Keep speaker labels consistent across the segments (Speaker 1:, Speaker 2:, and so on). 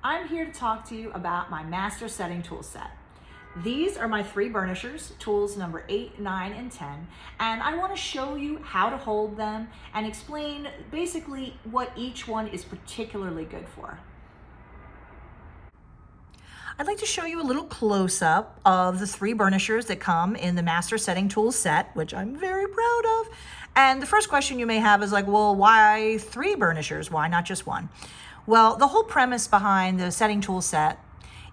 Speaker 1: I'm here to talk to you about my Master Setting tool set. These are my 3 burnishers, tools number 8, 9, and 10, and I want to show you how to hold them and explain basically what each one is particularly good for. I'd like to show you a little close-up of the 3 burnishers that come in the Master Setting Tools set, which I'm very proud of. And the first question you may have is like, well, why 3 burnishers? Why not just 1? Well, the whole premise behind the setting tool set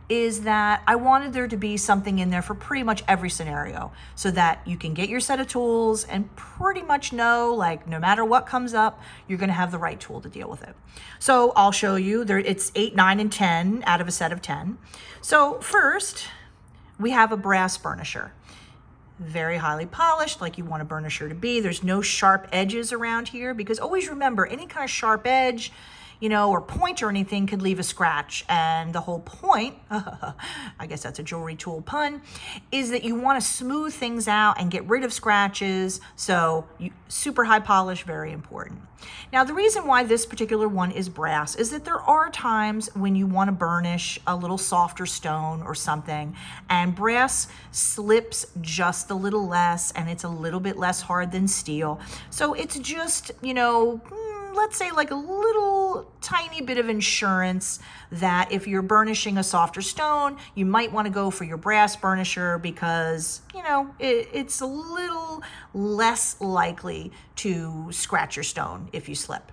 Speaker 1: is that I wanted there to be something in there for pretty much every scenario so that you can get your set of tools and pretty much know, like, no matter what comes up, you're going to have the right tool to deal with it. So I'll show you there. It's 8, 9, and 10 out of a set of 10. So first, we have a brass burnisher. Very highly polished, like you want a burnisher to be. There's no sharp edges around here because always remember, any kind of sharp edge, you know, or point or anything could leave a scratch. And the whole point, I guess that's a jewelry tool pun, is that you want to smooth things out and get rid of scratches. So super high polish, very important. Now, the reason why this particular one is brass is that there are times when you want to burnish a little softer stone or something, and brass slips just a little less, and it's a little bit less hard than steel. So it's just, you know, let's say like a little tiny bit of insurance that if you're burnishing a softer stone, you might want to go for your brass burnisher because, you know, it's a little less likely to scratch your stone if you slip.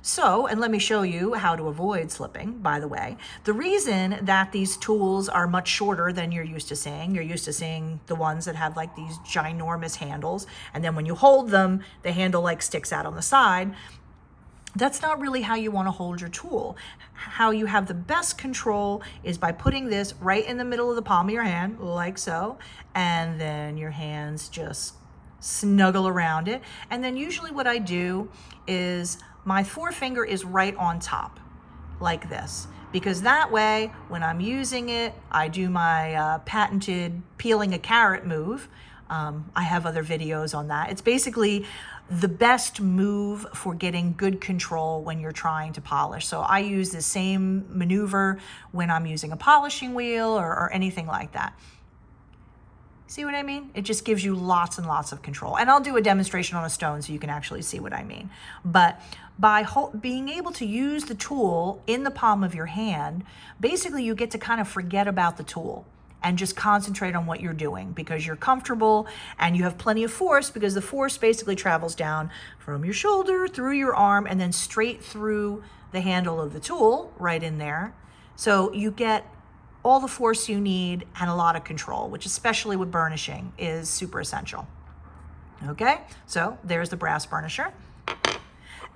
Speaker 1: So, and let me show you how to avoid slipping, by the way. The reason that these tools are much shorter than you're used to seeing the ones that have like these ginormous handles, and then when you hold them, the handle like sticks out on the side. That's not really how you want to hold your tool. How you have the best control is by putting this right in the middle of the palm of your hand, like so, and then your hands just snuggle around it. And then usually what I do is my forefinger is right on top, like this, because that way, when I'm using it, I do my patented peeling a carrot move. I have other videos on that. It's basically the best move for getting good control when you're trying to polish. So I use the same maneuver when I'm using a polishing wheel or anything like that. See what I mean? It just gives you lots and lots of control. And I'll do a demonstration on a stone so you can actually see what I mean. But by being able to use the tool in the palm of your hand, basically you get to kind of forget about the tool and just concentrate on what you're doing because you're comfortable and you have plenty of force, because the force basically travels down from your shoulder through your arm and then straight through the handle of the tool right in there. So you get all the force you need and a lot of control, which especially with burnishing is super essential. Okay, so there's the brass burnisher.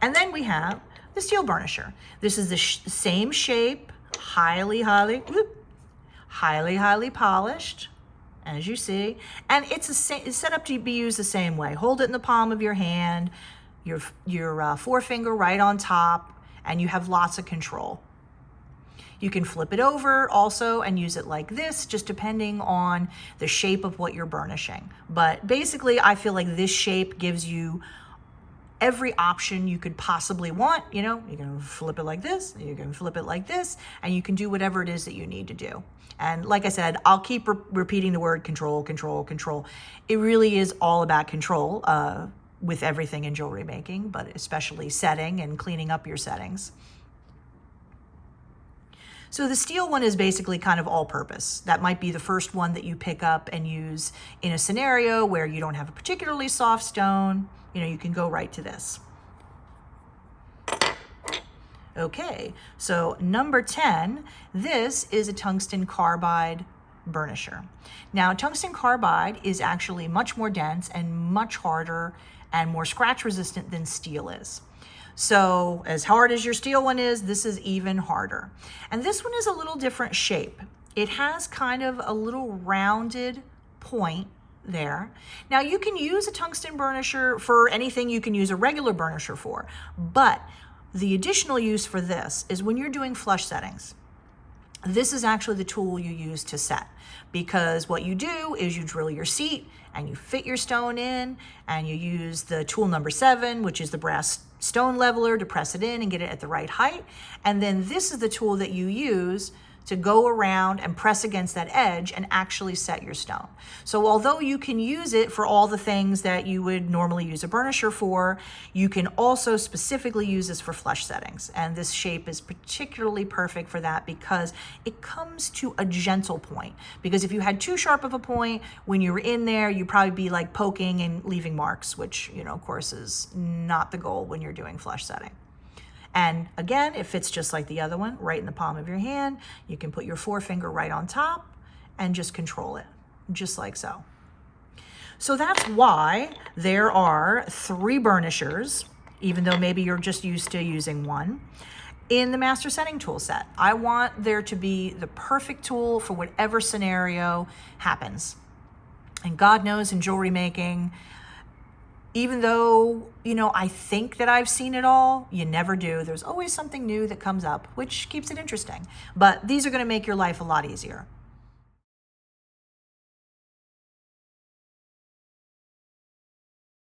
Speaker 1: And then we have the steel burnisher. This is the same shape, highly polished, as you see, and it's set up to be used the same way. Hold it in the palm of your hand, your forefinger right on top, and you have lots of control. You can flip it over also and use it like this, just depending on the shape of what you're burnishing. But basically, I feel like this shape gives you every option you could possibly want. You know, you can flip it like this, you can flip it like this, and you can do whatever it is that you need to do. And like I said, I'll keep repeating the word control, control, control. It really is all about control with everything in jewelry making, but especially setting and cleaning up your settings. So the steel one is basically kind of all-purpose. That might be the first one that you pick up and use in a scenario where you don't have a particularly soft stone. You know, you can go right to this. Okay, so number 10, this is a tungsten carbide burnisher. Now, tungsten carbide is actually much more dense and much harder and more scratch resistant than steel is. So as hard as your steel one is, this is even harder. And this one is a little different shape. It has kind of a little rounded point there. Now you can use a tungsten burnisher for anything you can use a regular burnisher for, but the additional use for this is when you're doing flush settings. This is actually the tool you use to set, because what you do is you drill your seat and you fit your stone in, and you use the tool number 7, which is the brass stone leveler to press it in and get it at the right height. And then this is the tool that you use to go around and press against that edge and actually set your stone. So although you can use it for all the things that you would normally use a burnisher for, you can also specifically use this for flush settings. And this shape is particularly perfect for that because it comes to a gentle point. Because if you had too sharp of a point, when you were in there, you'd probably be like poking and leaving marks, which, you know, of course is not the goal when you're doing flush setting. And again, it fits just like the other one, right in the palm of your hand. You can put your forefinger right on top and just control it, just like so. So that's why there are 3 burnishers, even though maybe you're just used to using one, in the Master Setting tool set. I want there to be the perfect tool for whatever scenario happens. And God knows in jewelry making, even though, you know, I think that I've seen it all, you never do. There's always something new that comes up, which keeps it interesting. But these are going to make your life a lot easier.